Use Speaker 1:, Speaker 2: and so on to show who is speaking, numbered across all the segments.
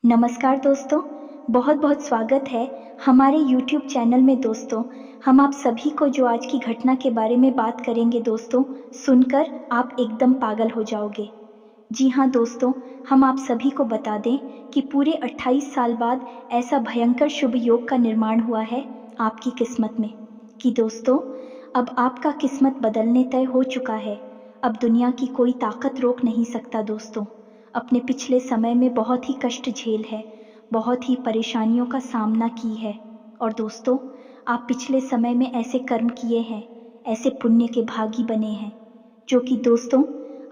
Speaker 1: नमस्कार दोस्तों, बहुत बहुत स्वागत है हमारे YouTube चैनल में। दोस्तों, हम आप सभी को जो आज की घटना के बारे में बात करेंगे दोस्तों, सुनकर आप एकदम पागल हो जाओगे। जी हाँ दोस्तों, हम आप सभी को बता दें कि पूरे 28 साल बाद ऐसा भयंकर शुभ योग का निर्माण हुआ है आपकी किस्मत में कि दोस्तों अब आपका किस्मत बदलने तय हो चुका है। अब दुनिया की कोई ताकत रोक नहीं सकता दोस्तों। अपने पिछले समय में बहुत ही कष्ट झेल है, बहुत ही परेशानियों का सामना की है। और दोस्तों, आप पिछले समय में ऐसे कर्म किए हैं, ऐसे पुण्य के भागी बने हैं, जो कि दोस्तों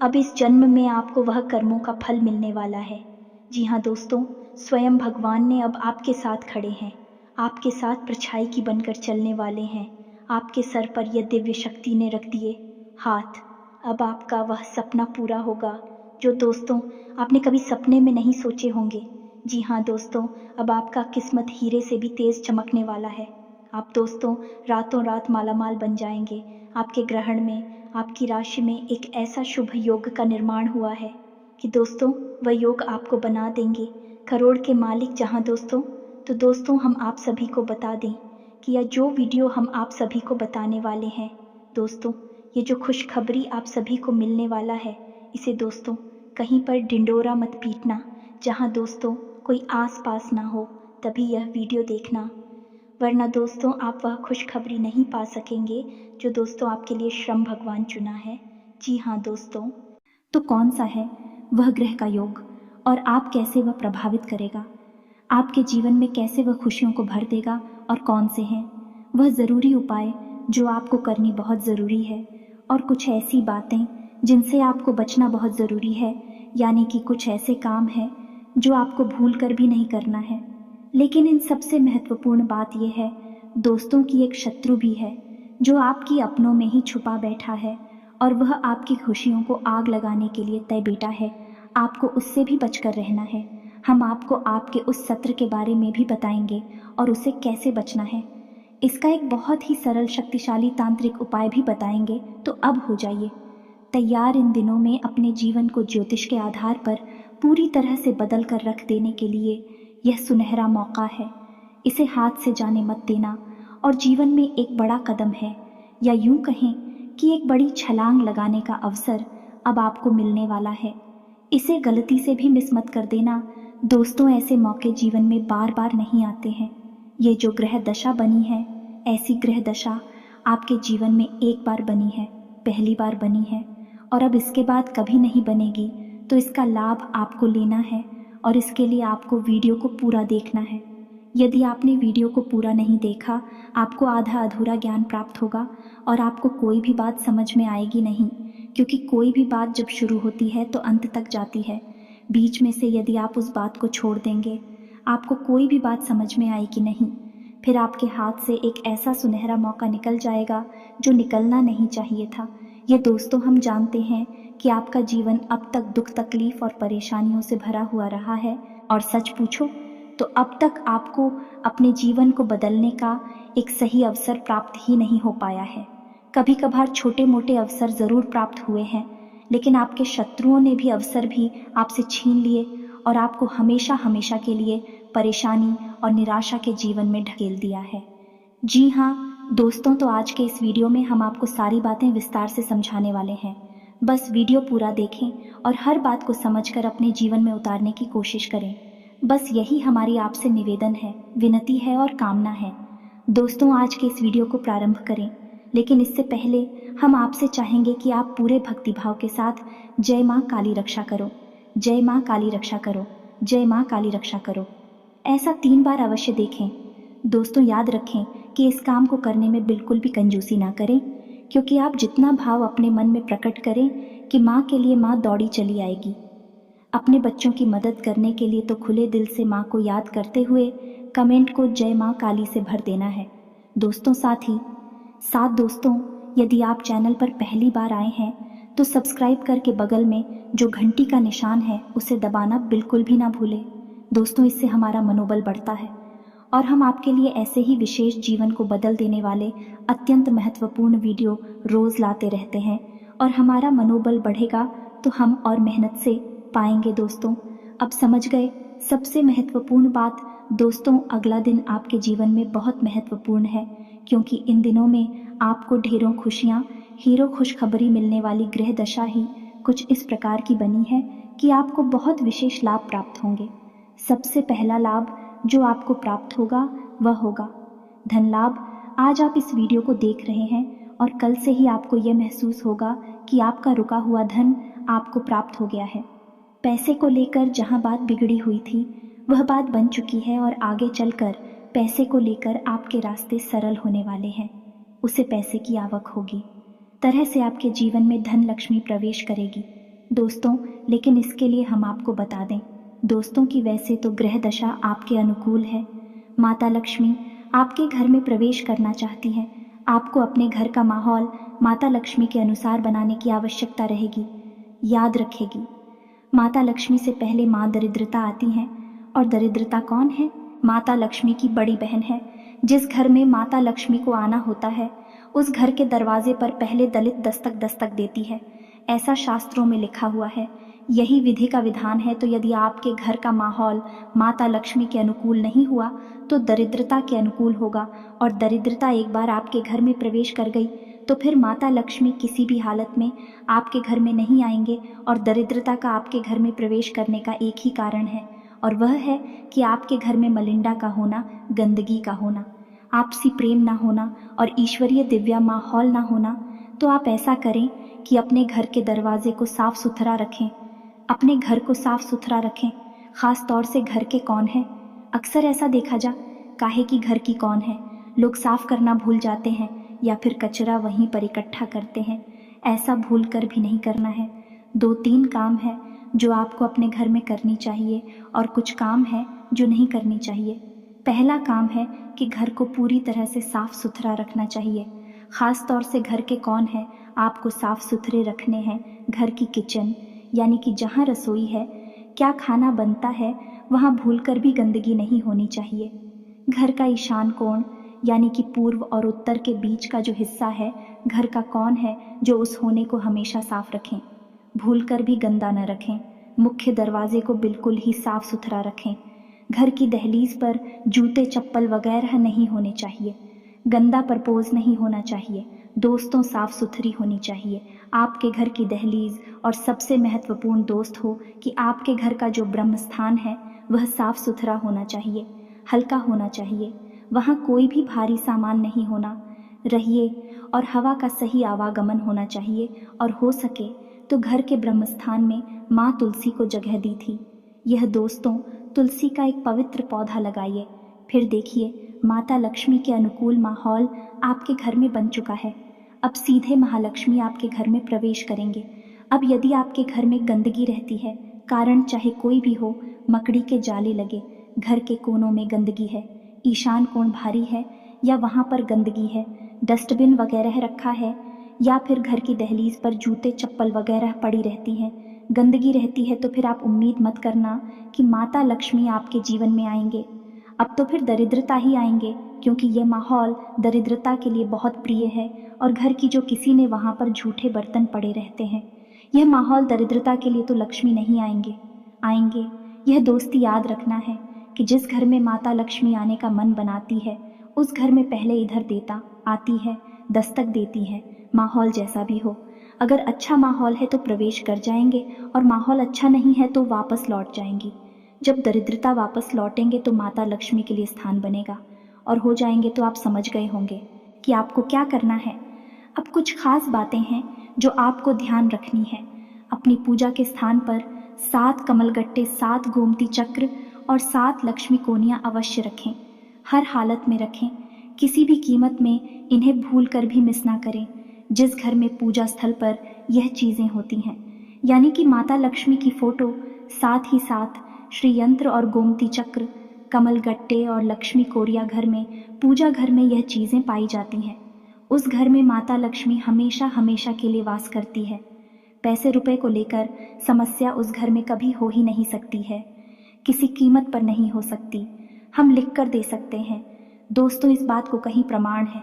Speaker 1: अब इस जन्म में आपको वह कर्मों का फल मिलने वाला है। जी हाँ दोस्तों, स्वयं भगवान ने अब आपके साथ खड़े हैं, आपके साथ परछाई की बनकर चलने वाले हैं। आपके सर पर यह दिव्य शक्ति ने रख दिए हाथ। अब आपका वह सपना पूरा होगा जो दोस्तों आपने कभी सपने में नहीं सोचे होंगे। जी हाँ दोस्तों, अब आपका किस्मत हीरे से भी तेज चमकने वाला है। आप दोस्तों रातों रात मालामाल बन जाएंगे। आपके ग्रहण में, आपकी राशि में एक ऐसा शुभ योग का निर्माण हुआ है कि दोस्तों वह योग आपको बना देंगे करोड़ के मालिक। जहाँ दोस्तों, तो दोस्तों हम आप सभी को बता दें कि यह जो वीडियो हम आप सभी को बताने वाले हैं दोस्तों, ये जो खुशखबरी आप सभी को मिलने वाला है, इसे दोस्तों कहीं पर ढिंडोरा मत पीटना। जहाँ दोस्तों कोई आस पास ना हो तभी यह वीडियो देखना, वरना दोस्तों आप वह खुशखबरी नहीं पा सकेंगे जो दोस्तों आपके लिए श्रम भगवान चुना है। जी हाँ दोस्तों, तो कौन सा है वह ग्रह का योग और आप कैसे वह प्रभावित करेगा, आपके जीवन में कैसे वह खुशियों को भर देगा, और कौन से हैं वह ज़रूरी उपाय जो आपको करनी बहुत ज़रूरी है, और कुछ ऐसी बातें जिनसे आपको बचना बहुत ज़रूरी है। यानी कि कुछ ऐसे काम हैं जो आपको भूल कर भी नहीं करना है। लेकिन इन सबसे महत्वपूर्ण बात यह है दोस्तों की एक शत्रु भी है जो आपकी अपनों में ही छुपा बैठा है, और वह आपकी खुशियों को आग लगाने के लिए तय बेटा है। आपको उससे भी बचकर रहना है। हम आपको आपके उस सत्र के बारे में भी बताएंगे और उससे कैसे बचना है। इसका एक बहुत ही सरल शक्तिशाली तांत्रिक उपाय भी बताएंगे। तो अब हो जाइए तैयार इन दिनों में अपने जीवन को ज्योतिष के आधार पर पूरी तरह से बदल कर रख देने के लिए। यह सुनहरा मौका है, इसे हाथ से जाने मत देना। और जीवन में एक बड़ा कदम है, या यूं कहें कि एक बड़ी छलांग लगाने का अवसर अब आपको मिलने वाला है। इसे गलती से भी मिस मत कर देना दोस्तों। ऐसे मौके जीवन में बार बार नहीं आते हैं। ये जो ग्रह दशा बनी है, ऐसी ग्रह दशा आपके जीवन में एक बार बनी है, पहली बार बनी है, और अब इसके बाद कभी नहीं बनेगी। तो इसका लाभ आपको लेना है, और इसके लिए आपको वीडियो को पूरा देखना है। यदि आपने वीडियो को पूरा नहीं देखा, आपको आधा अधूरा ज्ञान प्राप्त होगा और आपको कोई भी बात समझ में आएगी नहीं, क्योंकि कोई भी बात जब शुरू होती है तो अंत तक जाती है। बीच में से यदि आप उस बात को छोड़ देंगे, आपको कोई भी बात समझ में आएगी नहीं। फिर आपके हाथ से एक ऐसा सुनहरा मौका निकल जाएगा जो निकलना नहीं चाहिए था। ये दोस्तों हम जानते हैं कि आपका जीवन अब तक दुख तकलीफ और परेशानियों से भरा हुआ रहा है, और सच पूछो तो अब तक आपको अपने जीवन को बदलने का एक सही अवसर प्राप्त ही नहीं हो पाया है। कभी कभार छोटे मोटे अवसर ज़रूर प्राप्त हुए हैं, लेकिन आपके शत्रुओं ने भी अवसर भी आपसे छीन लिए और आपको हमेशा हमेशा के लिए परेशानी और निराशा के जीवन में ढकेल दिया है। जी हाँ दोस्तों, तो आज के इस वीडियो में हम आपको सारी बातें विस्तार से समझाने वाले हैं। बस वीडियो पूरा देखें और हर बात को समझकर अपने जीवन में उतारने की कोशिश करें। बस यही हमारी आपसे निवेदन है, विनती है और कामना है। दोस्तों आज के इस वीडियो को प्रारंभ करें, लेकिन इससे पहले हम आपसे चाहेंगे कि आप पूरे भक्तिभाव के साथ जय माँ काली रक्षा करो, जय माँ काली रक्षा करो, जय माँ काली रक्षा करो ऐसा 3 बार अवश्य देखें। दोस्तों याद रखें कि इस काम को करने में बिल्कुल भी कंजूसी ना करें, क्योंकि आप जितना भाव अपने मन में प्रकट करें कि माँ के लिए माँ दौड़ी चली आएगी। अपने बच्चों की मदद करने के लिए तो खुले दिल से माँ को याद करते हुए कमेंट को जय माँ काली से भर देना है दोस्तों। साथ दोस्तों, यदि आप चैनल पर पहली बार आए हैं तो सब्सक्राइब करके बगल में जो घंटी का निशान है उसे दबाना बिल्कुल भी ना भूलें दोस्तों। इससे हमारा मनोबल बढ़ता है और हम आपके लिए ऐसे ही विशेष जीवन को बदल देने वाले अत्यंत महत्वपूर्ण वीडियो रोज़ लाते रहते हैं, और हमारा मनोबल बढ़ेगा तो हम और मेहनत से पाएंगे दोस्तों। अब समझ गए सबसे महत्वपूर्ण बात दोस्तों, अगला दिन आपके जीवन में बहुत महत्वपूर्ण है, क्योंकि इन दिनों में आपको ढेरों खुशियाँ, हीरो खुशखबरी मिलने वाली ग्रह दशा ही कुछ इस प्रकार की बनी है कि आपको बहुत विशेष लाभ प्राप्त होंगे। सबसे पहला लाभ जो आपको प्राप्त होगा वह होगा धन लाभ। आज आप इस वीडियो को देख रहे हैं और कल से ही आपको यह महसूस होगा कि आपका रुका हुआ धन आपको प्राप्त हो गया है। पैसे को लेकर जहां बात बिगड़ी हुई थी वह बात बन चुकी है और आगे चलकर पैसे को लेकर आपके रास्ते सरल होने वाले हैं। उसे पैसे की आवक होगी, तरह से आपके जीवन में धन लक्ष्मी प्रवेश करेगी दोस्तों। लेकिन इसके लिए हम आपको बता दें दोस्तों कि वैसे तो ग्रह दशा आपके अनुकूल है। माता लक्ष्मी आपके घर में प्रवेश करना चाहती हैं। आपको अपने घर का माहौल माता लक्ष्मी के अनुसार बनाने की आवश्यकता रहेगी। याद रखेगी, माता लक्ष्मी से पहले माँ दरिद्रता आती हैं। और दरिद्रता कौन है? माता लक्ष्मी की बड़ी बहन है। जिस घर में माता लक्ष्मी को आना होता है उस घर के दरवाजे पर पहले दलित दस्तक देती है, ऐसा शास्त्रों में लिखा हुआ है। यही विधि का विधान है। तो यदि आपके घर का माहौल माता लक्ष्मी के अनुकूल नहीं हुआ तो दरिद्रता के अनुकूल होगा, और दरिद्रता एक बार आपके घर में प्रवेश कर गई तो फिर माता लक्ष्मी किसी भी हालत में आपके घर में नहीं आएंगे। और दरिद्रता का आपके घर में प्रवेश करने का एक ही कारण है, और वह है कि आपके घर में मलिंडा का होना, गंदगी का होना, आपसी प्रेम ना होना और ईश्वरीय दिव्या माहौल ना होना। तो आप ऐसा करें कि अपने घर के दरवाजे को साफ सुथरा रखें, अपने घर को साफ सुथरा रखें। खास तौर से घर के कौन है, अक्सर ऐसा देखा जा काहे कि घर की कौन है लोग साफ करना भूल जाते हैं या फिर कचरा वहीं पर इकट्ठा करते हैं। ऐसा भूल कर भी नहीं करना है। 2-3 काम है जो आपको अपने घर में करनी चाहिए और कुछ काम है जो नहीं करनी चाहिए। पहला काम है कि घर को पूरी तरह से साफ सुथरा रखना चाहिए। खास तौर से घर के कौन है आपको साफ सुथरे रखने हैं। घर की किचन यानी कि जहाँ रसोई है, क्या खाना बनता है, वहाँ भूलकर भी गंदगी नहीं होनी चाहिए। घर का ईशान कोण यानी कि पूर्व और उत्तर के बीच का जो हिस्सा है, घर का कौन है जो उस होने को हमेशा साफ रखें, भूलकर भी गंदा न रखें। मुख्य दरवाजे को बिल्कुल ही साफ सुथरा रखें। घर की दहलीज पर जूते चप्पल वगैरह नहीं होने चाहिए। गंदा परपोज नहीं होना चाहिए। दोस्तों साफ सुथरी होनी चाहिए आपके घर की दहलीज। और सबसे महत्वपूर्ण दोस्त हो कि आपके घर का जो ब्रह्म स्थान है वह साफ सुथरा होना चाहिए, हल्का होना चाहिए। वहाँ कोई भी भारी सामान नहीं होना रहिए और हवा का सही आवागमन होना चाहिए। और हो सके तो घर के ब्रह्म स्थान में माँ तुलसी को जगह दी थी। यह दोस्तों तुलसी का एक पवित्र पौधा लगाइए। फिर देखिए माता लक्ष्मी के अनुकूल माहौल आपके घर में बन चुका है। अब सीधे महालक्ष्मी आपके घर में प्रवेश करेंगे। अब यदि आपके घर में गंदगी रहती है, कारण चाहे कोई भी हो, मकड़ी के जाले लगे, घर के कोनों में गंदगी है, ईशान कोण भारी है या वहाँ पर गंदगी है, डस्टबिन वगैरह रखा है, या फिर घर की दहलीज पर जूते चप्पल वगैरह पड़ी रहती हैं, गंदगी रहती है, तो फिर आप उम्मीद मत करना कि माता लक्ष्मी आपके जीवन में आएंगे। अब तो फिर दरिद्रता ही आएंगे, क्योंकि ये माहौल दरिद्रता के लिए बहुत प्रिय है। और घर की जो किसी ने वहाँ पर झूठे बर्तन पड़े रहते हैं, यह माहौल दरिद्रता के लिए तो लक्ष्मी नहीं आएंगे। यह दोस्ती याद रखना है कि जिस घर में माता लक्ष्मी आने का मन बनाती है उस घर में पहले इधर देता आती है, दस्तक देती है, माहौल जैसा भी हो। अगर अच्छा माहौल है तो प्रवेश कर जाएंगे और माहौल अच्छा नहीं है तो वापस लौट जाएंगी। जब दरिद्रता वापस लौटेंगे तो माता लक्ष्मी के लिए स्थान बनेगा और हो जाएंगे। तो आप समझ गए होंगे कि आपको क्या करना है। अब कुछ खास बातें हैं जो आपको ध्यान रखनी है। अपनी पूजा के स्थान पर 7 कमलगट्टे, 7 गोमती चक्र और 7 लक्ष्मी कोनियाँ अवश्य रखें। हर हालत में रखें, किसी भी कीमत में इन्हें भूल कर भी मिस ना करें। जिस घर में पूजा स्थल पर यह चीज़ें होती हैं, यानी कि माता लक्ष्मी की फोटो, साथ ही साथ श्री यंत्र और गोमती चक्र, कमलगट्टे और लक्ष्मी कोरिया घर में, पूजा घर में यह चीज़ें पाई जाती हैं, उस घर में माता लक्ष्मी हमेशा हमेशा के लिए वास करती है। पैसे रुपए को लेकर समस्या उस घर में कभी हो ही नहीं सकती है, किसी कीमत पर नहीं हो सकती। हम लिख कर दे सकते हैं दोस्तों, इस बात को कहीं प्रमाण है,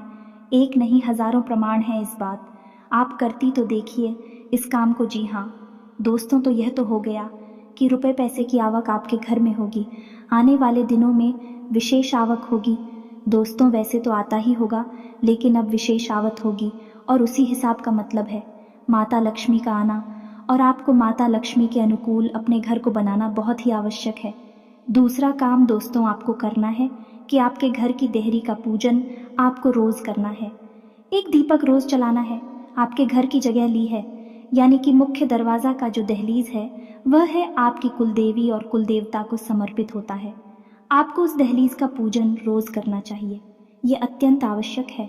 Speaker 1: एक नहीं हजारों प्रमाण हैं इस बात। आप करती तो देखिए इस काम को। जी हाँ दोस्तों, तो यह तो हो गया कि रुपए पैसे की आवक आपके घर में होगी। आने वाले दिनों में विशेष आवक होगी। दोस्तों, वैसे तो आता ही होगा, लेकिन अब विशेष आवक होगी और उसी हिसाब का मतलब है माता लक्ष्मी का आना। और आपको माता लक्ष्मी के अनुकूल अपने घर को बनाना बहुत ही आवश्यक है। दूसरा काम दोस्तों आपको करना है कि आपके घर की देहरी का पूजन आपको रोज़ करना है। एक दीपक रोज़ जलाना है। आपके घर की जगह ली है, यानी कि मुख्य दरवाज़ा का जो दहलीज है वह है आपकी कुलदेवी और कुलदेवता को समर्पित होता है। आपको उस दहलीज का पूजन रोज़ करना चाहिए। ये अत्यंत आवश्यक है।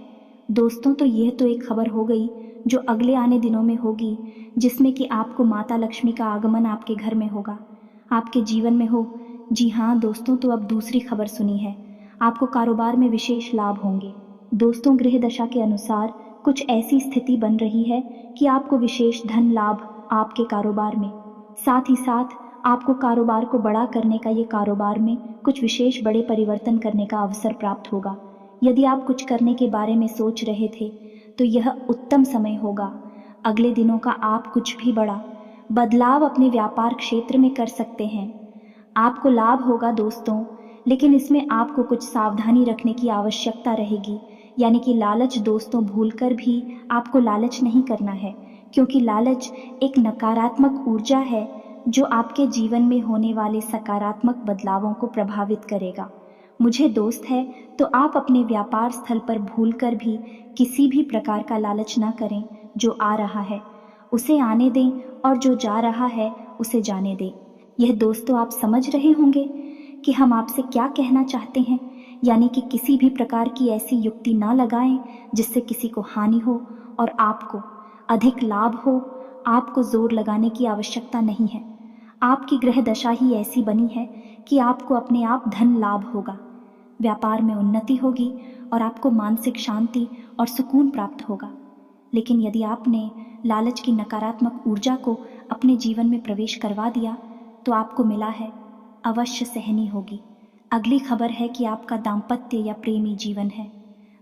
Speaker 1: दोस्तों, तो यह तो एक खबर हो गई जो अगले आने दिनों में होगी, जिसमें कि आपको माता लक्ष्मी का आगमन आपके घर में होगा, आपके जीवन में हो। जी हाँ दोस्तों, तो अब दूसरी खबर सुनी है। आपको कारोबार में विशेष लाभ होंगे। दोस्तों, गृह दशा के अनुसार कुछ ऐसी स्थिति बन रही है कि आपको विशेष धन लाभ आपके कारोबार में, साथ ही साथ आपको कारोबार को बड़ा करने का, ये कारोबार में कुछ विशेष बड़े परिवर्तन करने का अवसर प्राप्त होगा। यदि आप कुछ करने के बारे में सोच रहे थे तो यह उत्तम समय होगा। अगले दिनों का आप कुछ भी बड़ा बदलाव अपने व्यापार क्षेत्र में कर सकते हैं। आपको लाभ होगा दोस्तों, लेकिन इसमें आपको कुछ सावधानी रखने की आवश्यकता रहेगी। यानी कि लालच दोस्तों, भूलकर भी आपको लालच नहीं करना है, क्योंकि लालच एक नकारात्मक ऊर्जा है जो आपके जीवन में होने वाले सकारात्मक बदलावों को प्रभावित करेगा। मुझे दोस्त है तो आप अपने व्यापार स्थल पर भूलकर भी किसी भी प्रकार का लालच ना करें। जो आ रहा है उसे आने दें और जो जा रहा है उसे जाने दें। यह दोस्तों आप समझ रहे होंगे कि हम आपसे क्या कहना चाहते हैं। यानी कि किसी भी प्रकार की ऐसी युक्ति ना लगाएं जिससे किसी को हानि हो और आपको अधिक लाभ हो। आपको जोर लगाने की आवश्यकता नहीं है। आपकी ग्रह दशा ही ऐसी बनी है कि आपको अपने आप धन लाभ होगा, व्यापार में उन्नति होगी और आपको मानसिक शांति और सुकून प्राप्त होगा। लेकिन यदि आपने लालच की नकारात्मक ऊर्जा को अपने जीवन में प्रवेश करवा दिया तो आपको मिला है अवश्य सहनी होगी। अगली खबर है कि आपका दाम्पत्य या प्रेमी जीवन है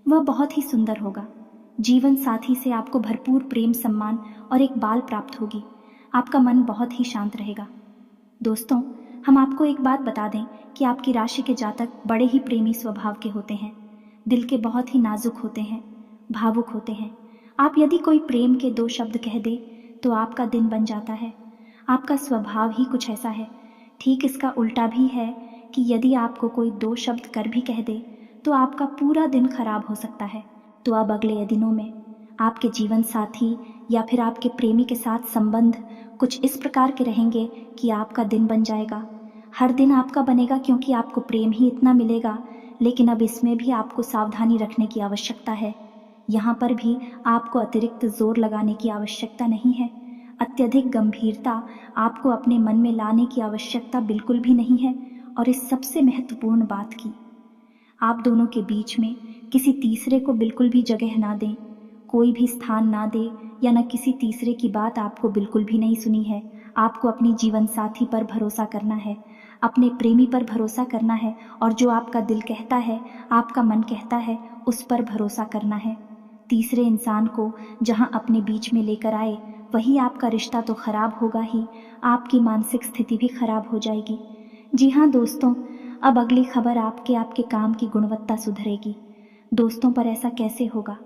Speaker 1: वह बहुत ही सुंदर होगा। जीवन साथी से आपको भरपूर प्रेम, सम्मान और एक बाल प्राप्त होगी। आपका मन बहुत ही शांत रहेगा। दोस्तों, हम आपको एक बात बता दें कि आपकी राशि के जातक बड़े ही प्रेमी स्वभाव के होते हैं, दिल के बहुत ही नाजुक होते हैं, भावुक होते हैं। आप यदि कोई प्रेम के 2 शब्द कह दे तो आपका दिन बन जाता है। आपका स्वभाव ही कुछ ऐसा है। ठीक इसका उल्टा भी है कि यदि आपको कोई 2 शब्द कर भी कह दे तो आपका पूरा दिन खराब हो सकता है। तो अब अगले दिनों में आपके जीवन साथी या फिर आपके प्रेमी के साथ संबंध कुछ इस प्रकार के रहेंगे कि आपका दिन बन जाएगा। हर दिन आपका बनेगा क्योंकि आपको प्रेम ही इतना मिलेगा। लेकिन अब इसमें भी आपको सावधानी रखने की आवश्यकता है। यहाँ पर भी आपको अतिरिक्त जोर लगाने की आवश्यकता नहीं है। अत्यधिक गंभीरता आपको अपने मन में लाने की आवश्यकता बिल्कुल भी नहीं है। और इस सबसे महत्वपूर्ण बात की, आप दोनों के बीच में किसी तीसरे को बिल्कुल भी जगह ना दें, कोई भी स्थान ना दे, या न किसी तीसरे की बात आपको बिल्कुल भी नहीं सुनी है। आपको अपनी जीवन साथी पर भरोसा करना है, अपने प्रेमी पर भरोसा करना है और जो आपका दिल कहता है, आपका मन कहता है, उस पर भरोसा करना है। तीसरे इंसान को जहां अपने बीच में लेकर आए वही आपका रिश्ता तो खराब होगा ही, आपकी मानसिक स्थिति भी खराब हो जाएगी। जी हाँ दोस्तों, अब अगली खबर आपके काम की गुणवत्ता सुधरेगी। दोस्तों, पर ऐसा कैसे होगा?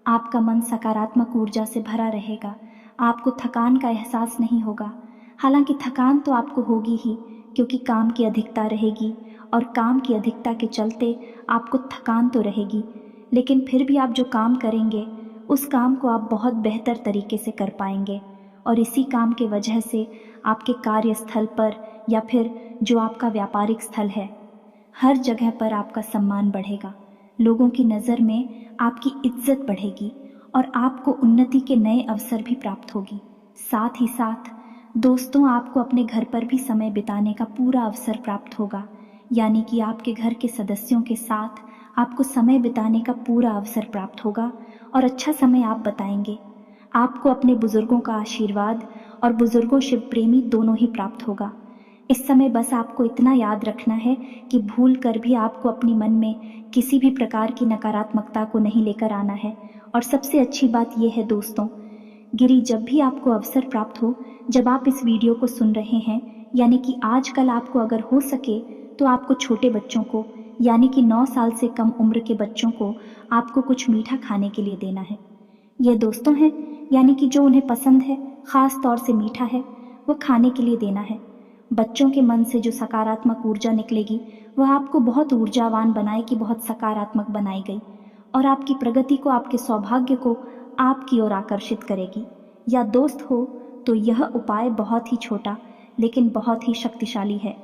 Speaker 1: आपका मन सकारात्मक ऊर्जा से भरा रहेगा। आपको थकान का एहसास नहीं होगा। हालांकि थकान तो आपको होगी ही, क्योंकि काम की अधिकता रहेगी और काम की अधिकता के चलते आपको थकान तो रहेगी। लेकिन फिर भी आप जो काम करेंगे उस काम को आप बहुत बेहतर तरीके से कर पाएंगे और इसी काम के वजह से आपके कार्यस्थल पर या फिर जो आपका व्यापारिक स्थल है, हर जगह पर आपका सम्मान बढ़ेगा। लोगों की नज़र में आपकी इज्जत बढ़ेगी और आपको उन्नति के नए अवसर भी प्राप्त होगी। साथ ही साथ दोस्तों, आपको अपने घर पर भी समय बिताने का पूरा अवसर प्राप्त होगा। यानी कि आपके घर के सदस्यों के साथ आपको समय बिताने का पूरा अवसर प्राप्त होगा और अच्छा समय आप बताएंगे। आपको अपने बुजुर्गों का आशीर्वाद और बुजुर्गों शिव प्रेमी दोनों ही प्राप्त होगा। इस समय बस आपको इतना याद रखना है कि भूल कर भी आपको अपने मन में किसी भी प्रकार की नकारात्मकता को नहीं लेकर आना है। और सबसे अच्छी बात यह है दोस्तों, गिरी, जब भी आपको अवसर प्राप्त हो, जब आप इस वीडियो को सुन रहे हैं यानी कि आजकल आपको अगर हो सके तो आपको छोटे बच्चों को यानी कि 9 साल से कम उम्र के बच्चों को आपको कुछ मीठा खाने के लिए देना है। यह दोस्तों हैं यानी कि जो उन्हें पसंद है, ख़ास तौर से मीठा है, वो खाने के लिए देना है। बच्चों के मन से जो सकारात्मक ऊर्जा निकलेगी वह आपको बहुत ऊर्जावान बनाएगी, बहुत सकारात्मक बनाई गई और आपकी प्रगति को, आपके सौभाग्य को आपकी ओर आकर्षित करेगी। या दोस्त हो तो यह उपाय बहुत ही छोटा लेकिन बहुत ही शक्तिशाली है।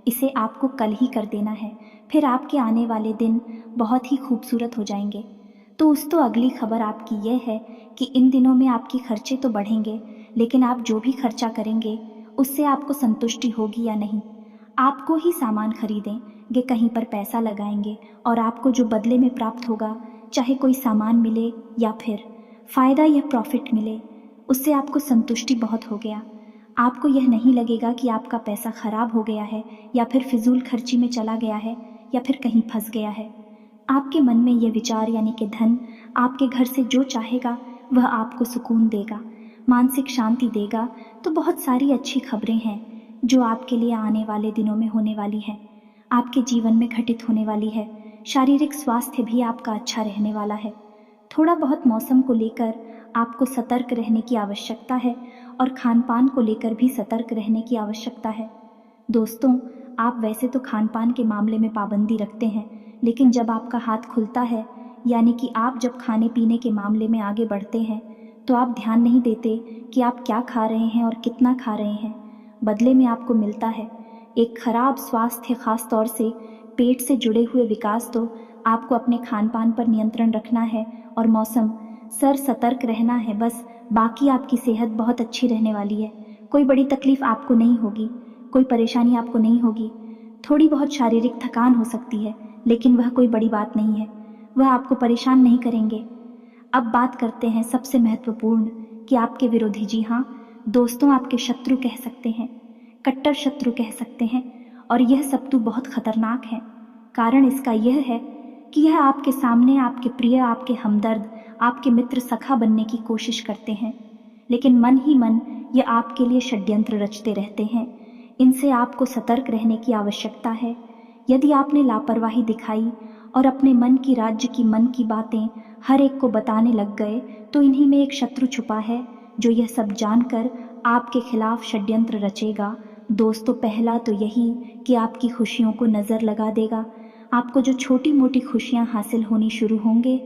Speaker 1: इसे आपको कल ही कर देना है, फिर आपके आने वाले दिन बहुत ही खूबसूरत हो जाएंगे। तो अगली खबर आपकी यह है कि इन दिनों में आपके खर्चे तो बढ़ेंगे, लेकिन आप जो भी खर्चा करेंगे उससे आपको संतुष्टि होगी या नहीं। आपको ही सामान खरीदेंगे, कहीं पर पैसा लगाएंगे और आपको जो बदले में प्राप्त होगा, चाहे कोई सामान मिले या फिर फ़ायदा या प्रॉफिट मिले, उससे आपको संतुष्टि बहुत हो गया। आपको यह नहीं लगेगा कि आपका पैसा खराब हो गया है या फिर फिजूल खर्ची में चला गया है या फिर कहीं फंस गया है। आपके मन में यह विचार यानी कि धन आपके घर से जो चाहेगा वह आपको सुकून देगा, मानसिक शांति देगा। तो बहुत सारी अच्छी खबरें हैं जो आपके लिए आने वाले दिनों में होने वाली है, आपके जीवन में घटित होने वाली है। शारीरिक स्वास्थ्य भी आपका अच्छा रहने वाला है। थोड़ा बहुत मौसम को लेकर आपको सतर्क रहने की आवश्यकता है और खान पान को लेकर भी सतर्क रहने की आवश्यकता है। दोस्तों, आप वैसे तो खान पान के मामले में पाबंदी रखते हैं, लेकिन जब आपका हाथ खुलता है यानी कि आप जब खाने पीने के मामले में आगे बढ़ते हैं तो आप ध्यान नहीं देते कि आप क्या खा रहे हैं और कितना खा रहे हैं। बदले में आपको मिलता है एक खराब स्वास्थ्य, खास तौर से पेट से जुड़े हुए विकास। तो आपको अपने खान पान पर नियंत्रण रखना है और मौसम सतर्क रहना है बस। बाकी आपकी सेहत बहुत अच्छी रहने वाली है, कोई बड़ी तकलीफ आपको नहीं होगी, कोई परेशानी आपको नहीं होगी। थोड़ी बहुत शारीरिक थकान हो सकती है लेकिन वह कोई बड़ी बात नहीं है, वह आपको परेशान नहीं करेंगे। अब बात करते हैं सबसे महत्वपूर्ण कि आपके विरोधी, जी हाँ दोस्तों, आपके शत्रु कह सकते हैं, कट्टर शत्रु कह सकते हैं। और यह शत्रु बहुत खतरनाक है। कारण इसका यह है कि यह आपके सामने आपके प्रिय, आपके हमदर्द, आपके मित्र, सखा बनने की कोशिश करते हैं, लेकिन मन ही मन ये आपके लिए षड्यंत्र रचते रहते हैं। इनसे आपको सतर्क रहने की आवश्यकता है। यदि आपने लापरवाही दिखाई और अपने मन की, राज्य की, मन की बातें हर एक को बताने लग गए तो इन्हीं में एक शत्रु छुपा है जो यह सब जानकर आपके खिलाफ षड्यंत्र रचेगा। दोस्तों, पहला तो यही कि आपकी खुशियों को नज़र लगा देगा। आपको जो छोटी मोटी खुशियां हासिल होनी शुरू होंगे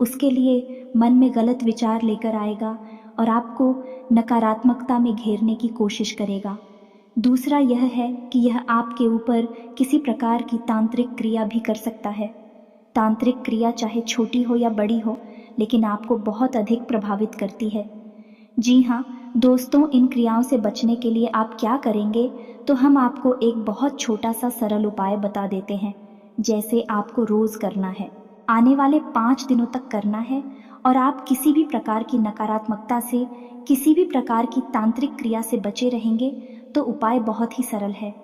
Speaker 1: उसके लिए मन में गलत विचार लेकर आएगा और आपको नकारात्मकता में घेरने की कोशिश करेगा। दूसरा यह है कि यह आपके ऊपर किसी प्रकार की तांत्रिक क्रिया भी कर सकता है। तांत्रिक क्रिया चाहे छोटी हो या बड़ी हो, लेकिन आपको बहुत अधिक प्रभावित करती है। जी हाँ दोस्तों, इन क्रियाओं से बचने के लिए आप क्या करेंगे, तो हम आपको एक बहुत छोटा सा सरल उपाय बता देते हैं, जैसे आपको रोज़ करना है, आने वाले 5 दिनों तक करना है। और आप किसी भी प्रकार की नकारात्मकता से, किसी भी प्रकार की तांत्रिक क्रिया से बचे रहेंगे तो उपाय बहुत ही सरल है।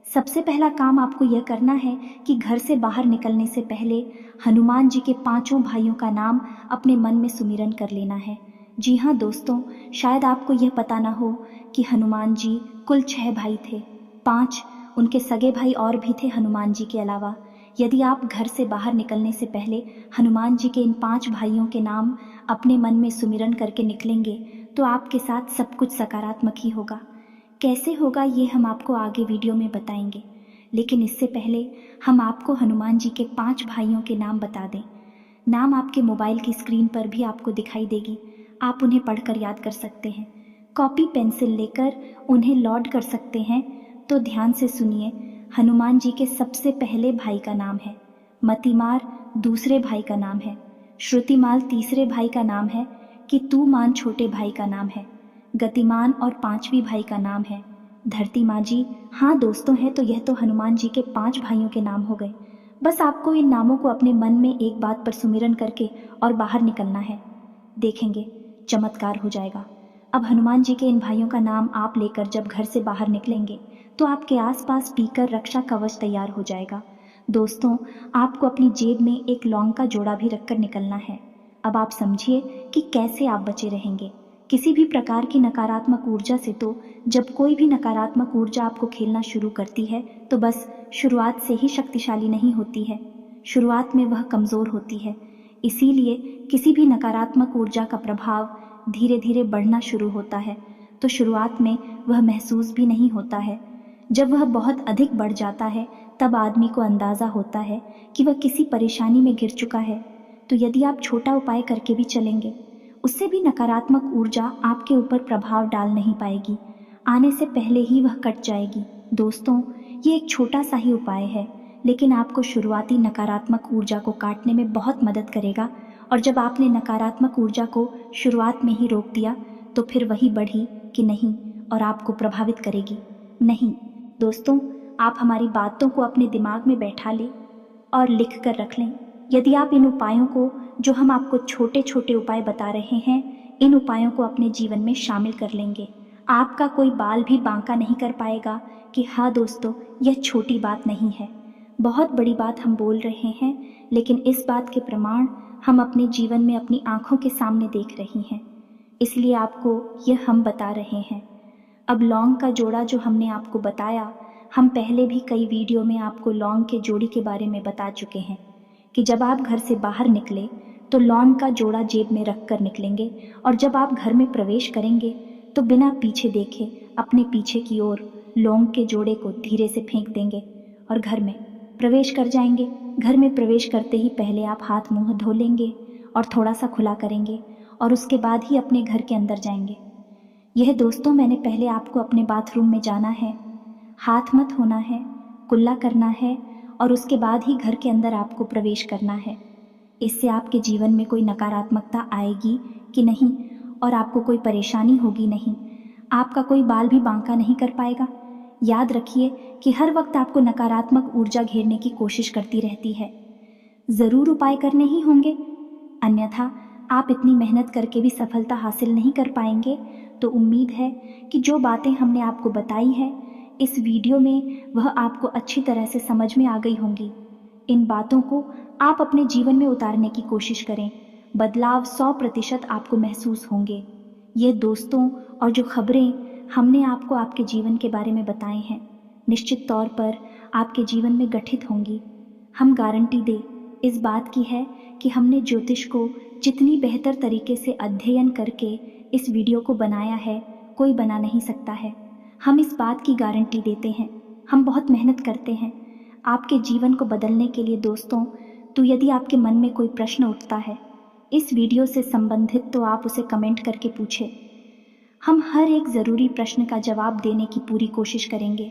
Speaker 1: सबसे पहला काम आपको यह करना है कि घर से बाहर निकलने से पहले हनुमान जी के 5 भाइयों का नाम अपने मन में सुमिरन कर लेना है। जी हाँ दोस्तों, शायद आपको यह पता ना हो कि हनुमान जी कुल 6 भाई थे। 5 उनके सगे भाई और भी थे हनुमान जी के अलावा। यदि आप घर से बाहर निकलने से पहले हनुमान जी के इन 5 भाइयों के नाम अपने मन में सुमिरन करके निकलेंगे तो आपके साथ सब कुछ सकारात्मक ही होगा। कैसे होगा ये हम आपको आगे वीडियो में बताएंगे, लेकिन इससे पहले हम आपको हनुमान जी के 5 भाइयों के नाम बता दें। नाम आपके मोबाइल की स्क्रीन पर भी आपको दिखाई देगी, आप उन्हें पढ़कर याद कर सकते हैं। कॉपी पेंसिल लेकर उन्हें लॉर्ड कर सकते हैं। तो ध्यान से सुनिए। हनुमान जी के सबसे पहले भाई का नाम है, मतिमार दूसरे भाई का नाम है, श्रुतिमाल तीसरे भाई का नाम है, कितूमान छोटे भाई का नाम है, गतिमान और 5वीं भाई का नाम है धरती माँ जी। हाँ दोस्तों, है तो यह तो हनुमान जी के 5 भाइयों के नाम हो गए। बस आपको इन नामों को अपने मन में एक बात पर सुमिरन करके और बाहर निकलना है, देखेंगे चमत्कार हो जाएगा। अब हनुमान जी के इन भाइयों का नाम आप लेकर जब घर से बाहर निकलेंगे तो आपके आसपास स्पीकर रक्षा कवच तैयार हो जाएगा। दोस्तों, आपको अपनी जेब में एक लौंग का जोड़ा भी रखकर निकलना है। अब आप समझिए कि कैसे आप बचे रहेंगे। किसी भी प्रकार की नकारात्मक ऊर्जा से तो जब कोई भी नकारात्मक ऊर्जा आपको खेलना शुरू करती है तो बस शुरुआत से ही शक्तिशाली नहीं होती है, शुरुआत में वह कमज़ोर होती है। इसीलिए किसी भी नकारात्मक ऊर्जा का प्रभाव धीरे धीरे बढ़ना शुरू होता है तो शुरुआत में वह महसूस भी नहीं होता है। जब वह बहुत अधिक बढ़ जाता है तब आदमी को अंदाज़ा होता है कि वह किसी परेशानी में गिर चुका है। तो यदि आप छोटा उपाय करके भी चलेंगे, उससे भी नकारात्मक ऊर्जा आपके ऊपर प्रभाव डाल नहीं पाएगी, आने से पहले ही वह कट जाएगी। दोस्तों, ये एक छोटा सा ही उपाय है, लेकिन आपको शुरुआती नकारात्मक ऊर्जा को काटने में बहुत मदद करेगा। और जब आपने नकारात्मक ऊर्जा को शुरुआत में ही रोक दिया तो फिर वही बढ़ी कि नहीं और आपको प्रभावित करेगी नहीं। दोस्तों, आप हमारी बातों को अपने दिमाग में बैठा लें और लिख कर रख लें। यदि आप इन उपायों को, जो हम आपको छोटे छोटे उपाय बता रहे हैं, इन उपायों को अपने जीवन में शामिल कर लेंगे, आपका कोई बाल भी बांका नहीं कर पाएगा कि हाँ दोस्तों, यह छोटी बात नहीं है, बहुत बड़ी बात हम बोल रहे हैं। लेकिन इस बात के प्रमाण हम अपने जीवन में अपनी आंखों के सामने देख रही हैं, इसलिए आपको यह हम बता रहे हैं। अब लौंग का जोड़ा जो हमने आपको बताया, हम पहले भी कई वीडियो में आपको लौंग के जोड़ी के बारे में बता चुके हैं कि जब आप घर से बाहर निकले तो लौंग का जोड़ा जेब में रख कर निकलेंगे और जब आप घर में प्रवेश करेंगे तो बिना पीछे देखे अपने पीछे की ओर लौंग के जोड़े को धीरे से फेंक देंगे और घर में प्रवेश कर जाएंगे। घर में प्रवेश करते ही पहले आप हाथ मुंह धो लेंगे और थोड़ा सा खुला करेंगे और उसके बाद ही अपने घर के अंदर जाएंगे। यह दोस्तों, मैंने पहले आपको अपने बाथरूम में जाना है, हाथ मत होना है, कुल्ला करना है और उसके बाद ही घर के अंदर आपको प्रवेश करना है। इससे आपके जीवन में कोई नकारात्मकता आएगी कि नहीं और आपको कोई परेशानी होगी नहीं, आपका कोई बाल भी बांका नहीं कर पाएगा। याद रखिए कि हर वक्त आपको नकारात्मक ऊर्जा घेरने की कोशिश करती रहती है। ज़रूर उपाय करने ही होंगे, अन्यथा आप इतनी मेहनत करके भी सफलता हासिल नहीं कर पाएंगे। तो उम्मीद है कि जो बातें हमने आपको बताई हैं इस वीडियो में, वह आपको अच्छी तरह से समझ में आ गई होंगी। इन बातों को आप अपने जीवन में उतारने की कोशिश करें, बदलाव 100% आपको महसूस होंगे। ये दोस्तों, और जो खबरें हमने आपको आपके जीवन के बारे में बताए हैं, निश्चित तौर पर आपके जीवन में गठित होंगी। हम गारंटी दे इस बात की है कि हमने ज्योतिष को जितनी बेहतर तरीके से अध्ययन करके इस वीडियो को बनाया है, कोई बना नहीं सकता है। हम इस बात की गारंटी देते हैं, हम बहुत मेहनत करते हैं आपके जीवन को बदलने के लिए। दोस्तों, तो यदि आपके मन में कोई प्रश्न उठता है इस वीडियो से संबंधित, तो आप उसे कमेंट करके पूछें। हम हर एक ज़रूरी प्रश्न का जवाब देने की पूरी कोशिश करेंगे।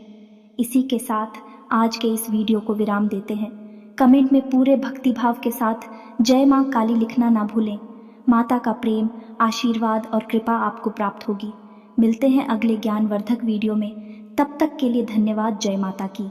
Speaker 1: इसी के साथ आज के इस वीडियो को विराम देते हैं। कमेंट में पूरे भक्तिभाव के साथ जय माँ काली लिखना ना भूलें। माता का प्रेम, आशीर्वाद और कृपा आपको प्राप्त होगी। मिलते हैं अगले ज्ञानवर्धक वीडियो में, तब तक के लिए धन्यवाद। जय माता की।